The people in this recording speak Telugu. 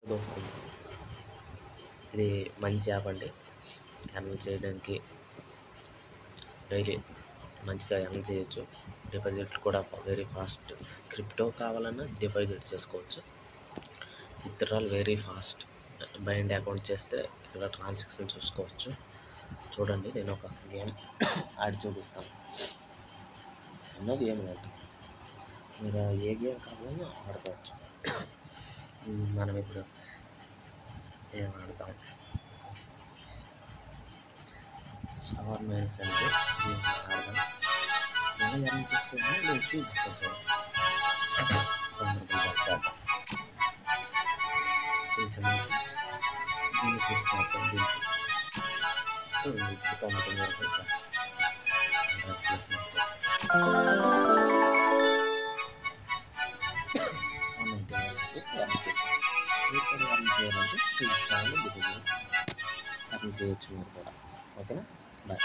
దోస్తాం. ఇది మంచి యాప్ అండి. ఎర్న్ చేయడానికి డైలీ మంచిగా ఎర్న్ చేయొచ్చు. డిపాజిట్ కూడా వెరీ ఫాస్ట్. క్రిప్టో కావాలన్నా డిపాజిట్ చేసుకోవచ్చు. Withdrawal very fast. Bind account చేస్తే ఇక్కడ ట్రాన్సాక్షన్ చూసుకోవచ్చు. చూడండి, నేను ఒక గేమ్ ఆడి చూపిస్తాను. ఎన్నో గేమ్ కాదు, మీరు ఏ గేమ్ కావాలన్నా ఆడుకోవచ్చు. మనం ఇప్పుడు ఏం ఆడతాం, షవర్ మ్యాన్స్ అంటే ఆడదాం. ఎలా ఎర్న్ చేసుకోవాలో నేను చూపిస్తాను. చూడండి, దీన్ని క్లిక్ చేద్దాం. దీనికి చూడండి, ఇప్పుడు 99 రూపాయలు కాదు. ఎర్న్ చేసాం. మీరు కూడా ఎర్న్ చేయాలంటే చూపిస్తాను. ఎర్న్ చేయొచ్చు మీరు కూడా. ఓకేనా? బాయ్.